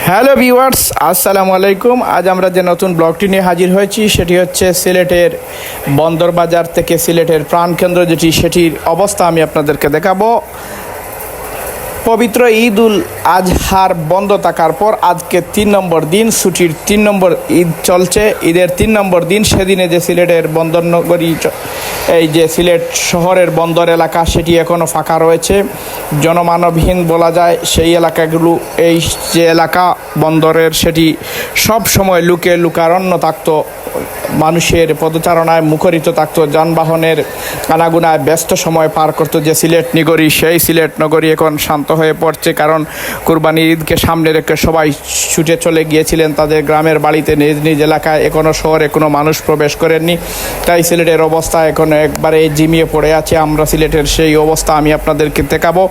Hello viewers, আসসালামু আলাইকুম। আজ আমরা যে নতুন ব্লগটি নিয়ে হাজির হয়েছি সেটি হচ্ছে সিলেটের বন্দর বাজার থেকে সিলেটের প্রাণকেন্দ্র যেটি, সেটির অবস্থা আমি আপনাদেরকে দেখাবো। পবিত্র ঈদ উল আজহার বন্ধ থাকার পর আজকে 3 নম্বর দিন, ছুটির 3 নম্বর ঈদ চলছে। ঈদের 3 নম্বর দিন, সেদিনে যে সিলেটের বন্দর নগরী, এই যে সিলেট শহরের বন্দর এলাকা, সেটি এখনও ফাঁকা রয়েছে, জনমানবহীন বলা যায় সেই এলাকাগুলো। এই যে এলাকা বন্দরের, সেটি সব সময় লুকারণ্য থাকতো, মানুষের পদচারণায় মুখরিত থাকতো, যানবাহনের আনাগুনায় ব্যস্ত সময় পার করতো যে সিলেট নগরী। সেই সিলেট নগরী এখন শান্ত হয়ে পড়ছে, কারণ কুরবানির ঈদকে সামনে রেখে সবাই ছুটে চলে গিয়েছিলেন তাদের গ্রামের বাড়িতে, নিজ নিজ এলাকায়। এখনও শহরে কোনো মানুষ প্রবেশ করেননি, তাই সিলেটের অবস্থা এখন একবারে জিমিয়ে পড়ে আছে। আমরা সিলেটের সেই অবস্থা আমি আপনাদেরকে দেখাবো।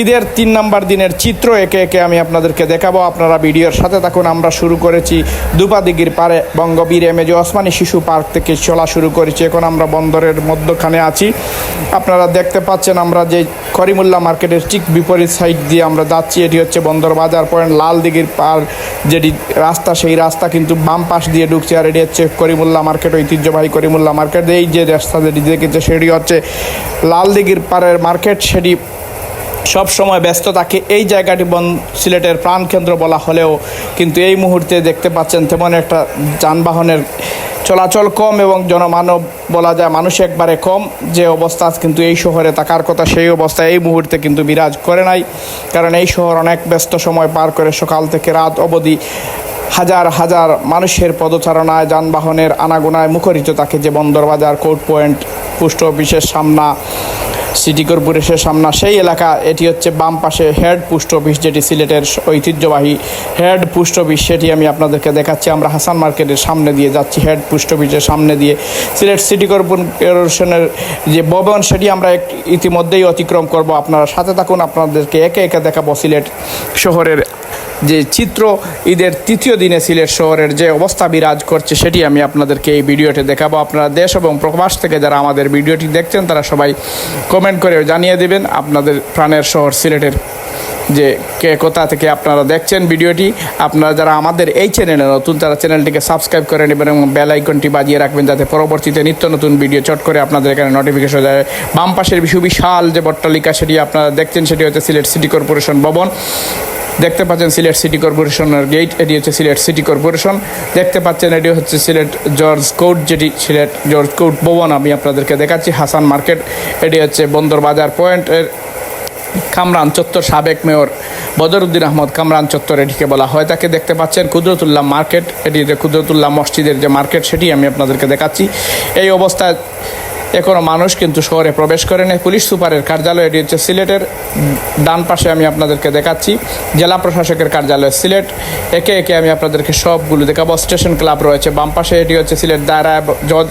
ঈদের 3 নম্বর দিনের চিত্র একে একে আমি আপনাদেরকে দেখাবো, আপনারা ভিডিওর সাথে থাকুন। আমরা শুরু করেছি দুপাদিঘির পারে বঙ্গবীর এম এ জে ওসমানী শিশু পার্ক থেকে চলা শুরু করেছি। এখন আমরা বন্দরের মধ্যখানে আছি। আপনারা দেখতে পাচ্ছেন আমরা যে করিমুল্লাহ মার্কেটের ঠিক বিপরীত সাইড দিয়ে আমরা যাচ্ছি। এটি হচ্ছে বন্দর বাজার পয়েন্ট। লাল দিঘির পার যেটি রাস্তা, সেই রাস্তা কিন্তু বাম পাশ দিয়ে ঢুকছে, আর এটি হচ্ছে করিমুল্লাহ মার্কেট, ঐতিহ্যবাহী করিমুল্লাহ মার্কেট। এই যে রাস্তা যেটি দেখেছে সেটি হচ্ছে লাল দিঘির পাড়ের মার্কেট, সেটি সব সময় ব্যস্ত থাকে। এই জায়গাটি সিলেটের প্রাণকেন্দ্র বলা হলেও কিন্তু এই মুহূর্তে দেখতে পাচ্ছেন তেমন একটা যানবাহনের চলাচল কম এবং জনমানব বলা যায় মানুষ একবারে কম। যে অবস্থা কিন্তু এই শহরে থাকার কথা, সেই অবস্থা এই মুহূর্তে কিন্তু বিরাজ করে নাই, কারণ এই শহর অনেক ব্যস্ত সময় পার করে সকাল থেকে রাত অবধি হাজার হাজার মানুষের পদচারণায়, যানবাহনের আনাগোনায় মুখরিত থাকে যে বন্দর বাজার, কোর্ট পয়েন্ট, পোস্ট অফিসের সামনা, সিটি কর্পোরেশনের সামনা সেই এলাকা। এটি হচ্ছে বাম পাশে হেড পোস্ট অফিস, যেটি সিলেটের ঐতিহ্যবাহী হেড পোস্ট অফিস, সেটি আমি আপনাদেরকে দেখাচ্ছি। আমরা হাসান মার্কেটের সামনে দিয়ে যাচ্ছি, হেড পোস্ট অফিসের সামনে দিয়ে। সিলেট সিটি কর্পোরেশনের যে ভবন, সেটি আমরা ইতিমধ্যেই অতিক্রম করব। আপনারা সাথে থাকুন, আপনাদেরকে একে একে দেখাবো সিলেট শহরের যে চিত্র। ঈদের 3য় দিনে সিলেট শহরের যে অবস্থা বিরাজ করছে, সেটি আমি আপনাদেরকে এই ভিডিওতে দেখাবো। আপনারা দেশ এবং প্রবাস থেকে যারা আমাদের ভিডিওটি দেখছেন, তারা সবাই কমেন্ট করে জানিয়ে দেবেন আপনাদের প্রাণের শহর সিলেটের যে কে কোথা থেকে আপনারা দেখছেন ভিডিওটি। আপনারা যারা আমাদের এই চ্যানেলে নতুন, তারা চ্যানেলটিকে সাবস্ক্রাইব করে নেবেন এবং বেল আইকনটি বাজিয়ে রাখবেন, যাতে পরবর্তীতে নিত্য নতুন ভিডিও চট করে আপনাদের এখানে নোটিফিকেশন যায়। বাম পাশের বিশাল যে অট্টালিকা সেটি আপনারা দেখছেন, সেটি হচ্ছে সিলেট সিটি কর্পোরেশন ভবন। দেখতে পাচ্ছেন সিলেট সিটি কর্পোরেশনের গেট, এটি হচ্ছে সিলেট সিটি কর্পোরেশন। দেখতে পাচ্ছেন এটি হচ্ছে সিলেট জর্জ কোর্ট, যেটি সিলেট জর্জ কোর্ট ভবন আমি আপনাদেরকে দেখাচ্ছি। হাসান মার্কেট, এটি হচ্ছে বন্দর বাজার পয়েন্টের কামরান চত্বর, সাবেক মেয়র বদরুদ্দিন আহমদ কামরান চত্বর এটিকে বলা হয় তাকে। দেখতে পাচ্ছেন কুদরতুল্লাহ মার্কেট, এটি কুদরতুল্লাহ মসজিদের যে মার্কেট, সেটি আমি আপনাদেরকে দেখাচ্ছি। এই অবস্থায় এখনও মানুষ কিন্তু শহরে প্রবেশ করে নেই। পুলিশ সুপারের কার্যালয়, এটি হচ্ছে সিলেটের ডান পাশে আমি আপনাদেরকে দেখাচ্ছি। জেলা প্রশাসকের কার্যালয় সিলেট, একে একে আমি আপনাদেরকে সবগুলো দেখাবো। স্টেশন ক্লাব রয়েছে বাম পাশে, এটি হচ্ছে সিলেট দায়রা জজ,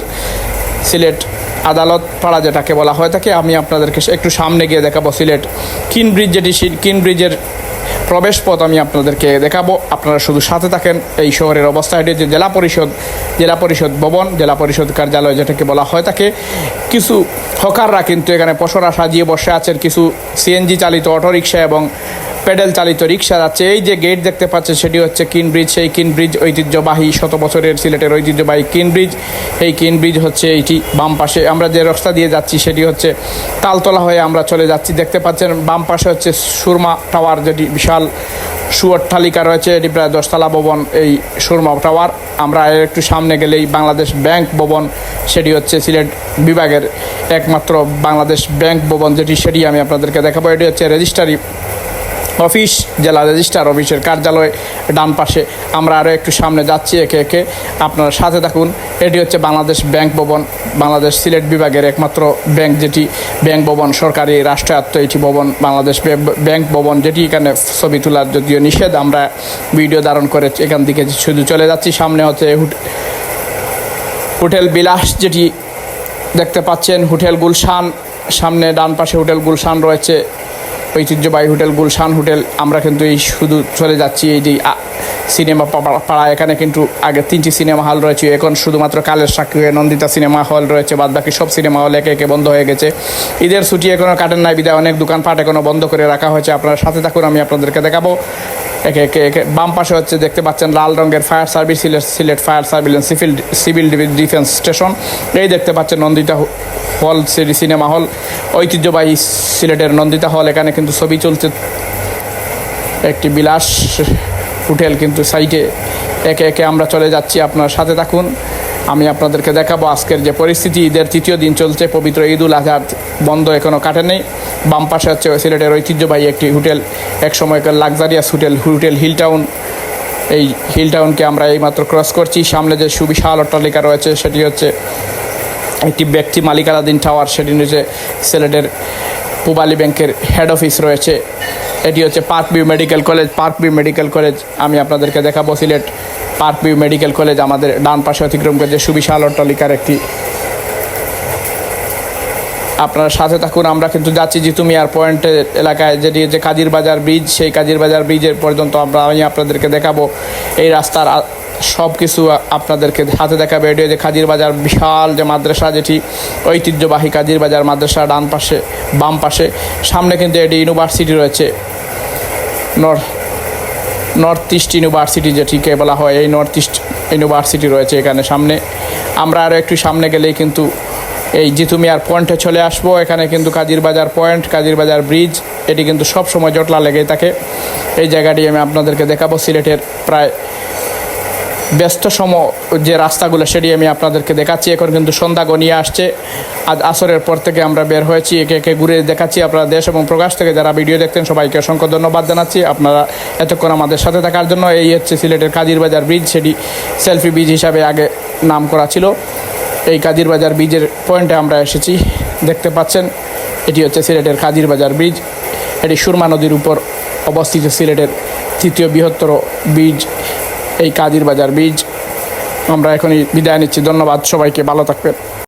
সিলেট আদালত পাড়া যেটাকে বলা হয় থাকে। আমি আপনাদেরকে একটু সামনে গিয়ে দেখাবো সিলেট কিন ব্রিজ, যেটি কিন ব্রিজের প্রবেশ পথ আমি আপনাদেরকে দেখাবো। আপনারা শুধু সাথে থাকেন। এই শহরের অবস্থা, এটি যে জেলা পরিষদ ভবন, জেলা পরিষদ কার্যালয় যেটাকে বলা হয় থাকে। কিছু হকাররা কিন্তু এখানে পসরা সাজিয়ে বসে আছেন, কিছু সিএনজি চালিত অটোরিকশা এবং প্যাডেল চালিত রিক্সা যাচ্ছে। এই যে গেট দেখতে পাচ্ছেন, সেটি হচ্ছে কিন ব্রিজ। সেই কিন ব্রিজ ঐতিহ্যবাহী, 100 বছরের সিলেটের ঐতিহ্যবাহী কিন ব্রিজ। এই কিন ব্রিজ হচ্ছে এইটি বাম পাশে। আমরা যে রাস্তা দিয়ে যাচ্ছি সেটি হচ্ছে তালতলা হয়ে আমরা চলে যাচ্ছি। দেখতে পাচ্ছেন বাম পাশে হচ্ছে সুরমা টাওয়ার, যেটি বিশাল অট্টালিকা রয়েছে, এটি প্রায় 10 তলা ভবন এই সুরমা টাওয়ার। আমরা একটু সামনে গেলেই বাংলাদেশ ব্যাংক ভবন, সেটি হচ্ছে সিলেট বিভাগের একমাত্র বাংলাদেশ ব্যাংক ভবন, যেটি সেটি আমি আপনাদেরকে দেখাবো। এটি হচ্ছে রেজিস্ট্রারি অফিস, জেলা রেজিস্ট্রার অফিসের কার্যালয় ডান পাশে। আমরা আরও একটু সামনে যাচ্ছি একে একে, আপনারা সাথে থাকুন। এটি হচ্ছে বাংলাদেশ ব্যাংক ভবন, বাংলাদেশ সিলেট বিভাগের একমাত্র ব্যাংক, যেটি ব্যাংক ভবন সরকারি রাষ্ট্রায়ত্ত এটি ভবন, বাংলাদেশ ব্যাংক ভবন, যেটি এখানে ছবি তোলার যদিও নিষেধ, আমরা ভিডিও ধারণ করে এখান থেকে শুধু চলে যাচ্ছি। সামনে হচ্ছে হোটেল বিলাস, যেটি দেখতে পাচ্ছেন হোটেল গুলশান, সামনে ডান পাশে হোটেল গুলশান রয়েছে, ঐতিহ্যবাহী হোটেল গুলশান হোটেল। আমরা কিন্তু এই শুধু চলে যাচ্ছি এই যে সিনেমা পাড়া। এখানে কিন্তু আগে 3টি সিনেমা হল রয়েছে, এখন শুধুমাত্র কালের সাক্ষী নন্দিতা সিনেমা হল রয়েছে, বাদ বাকি সব সিনেমা হল একে একে বন্ধ হয়ে গেছে। ঈদের ছুটি এখনও কাটেন নাই বিদায় অনেক দোকানপাট এখনও বন্ধ করে রাখা হয়েছে। আপনারা সাথে থাকুন, আমি আপনাদেরকে দেখাবো। একে বাম পাশে হচ্ছে দেখতে পাচ্ছেন লাল রঙের fire service, Sylhet fire surveillance civil defence station. এই দেখতে পাচ্ছেন নন্দিতা হল সিনেমা হল, ঐতিহ্যবাহী সিলেটের নন্দিতা হল। এখানে কিন্তু ছবি চলছে, একটি বিলাস হোটেল কিন্তু সাইটে। একে একে আমরা চলে যাচ্ছি, আপনার সাথে থাকুন। আমি আপনাদেরকে দেখাবো আজকের যে পরিস্থিতি। ঈদের তৃতীয় দিন চলছে, পবিত্র ঈদ উল আজহার বন্ধ এখনও কাটেনি। বাম পাশে হচ্ছে সিলেটের ঐতিহ্যবাহী একটি হোটেল, এক সময়কার লাক্সারিয়াস হোটেল হিল টাউন। এই হিল টাউনকে আমরা এইমাত্র ক্রস করছি। সামনে যে সুবিশাল অট্টালিকা রয়েছে সেটি হচ্ছে একটি ব্যক্তি মালিকানাধীন টাওয়ার, সেটি হচ্ছে সিলেটের পূবালী ব্যাংকের হেড অফিস রয়েছে। এটি হচ্ছে পার্ক ভিউ মেডিকেল কলেজ। আমি আপনাদেরকে দেখাবো Sylhet park view medical college. আমাদের ডান পাশে অতিক্রম করে যে সুবিশাল অট্টালিকার একটি। আপনারা সাথে থাকুন। আমরা কিন্তু যাচ্ছি জিতু মিয়ার পয়েন্টের এলাকায়, যেটি যে কাজীর বাজার ব্রিজ, সেই কাজীর বাজার ব্রিজের পর্যন্ত আমি আপনাদেরকে দেখাবো এই রাস্তার সব কিছু আপনাদেরকে হাতে দেখাবে। এটি যে কাজীর বাজার বিশাল যে মাদ্রাসা, যেটি ঐতিহ্যবাহী কাজীর বাজার মাদ্রাসা, ডান পাশে বাম পাশে। সামনে কিন্তু এটি ইউনিভার্সিটি রয়েছে, নর্থ ইস্ট ইউনিভার্সিটি যেটিকে বলা হয়, এই নর্থ ইস্ট ইউনিভার্সিটি রয়েছে এখানে সামনে। আমরা আরও একটু সামনে গেলেই কিন্তু এই জিতু মিয়ার পয়েন্টে চলে আসবো। এখানে কিন্তু কাজীর বাজার পয়েন্ট, কাজীর বাজার ব্রিজ, এটি কিন্তু সব সময় জটলা লেগেই থাকে। এই জায়গাটি আমি আপনাদেরকে দেখাবো। সিলেটের প্রায় ব্যস্ততম যে রাস্তাগুলো সেটি আমি আপনাদেরকে দেখাচ্ছি। এখন কিন্তু সন্ধ্যা গনিয়ে আসছে। আজ আসরের পর থেকে আমরা বের হয়েছি, একে একে ঘুরে দেখাচ্ছি। আপনারা দেশ এবং প্রকাশ থেকে যারা ভিডিও দেখতেন সবাইকে অসংখ্য ধন্যবাদ জানাচ্ছি আপনারা এতক্ষণ আমাদের সাথে থাকার জন্য। এই হচ্ছে সিলেটের কাজীর বাজার ব্রিজ, সেটি সেলফি ব্রিজ হিসাবে আগে নাম করা ছিল। এই কাজীর বাজার ব্রিজের পয়েন্টে আমরা এসেছি, দেখতে পাচ্ছেন। এটি হচ্ছে সিলেটের কাজীর বাজার ব্রিজ। এটি সুরমা নদীর উপর অবস্থিত সিলেটের তৃতীয় বৃহত্তর ব্রিজ এই কাজীর বাজার ব্রিজ। আমরা এখনই বিদায় নিচ্ছি। ধন্যবাদ সবাইকে, ভালো থাকবেন।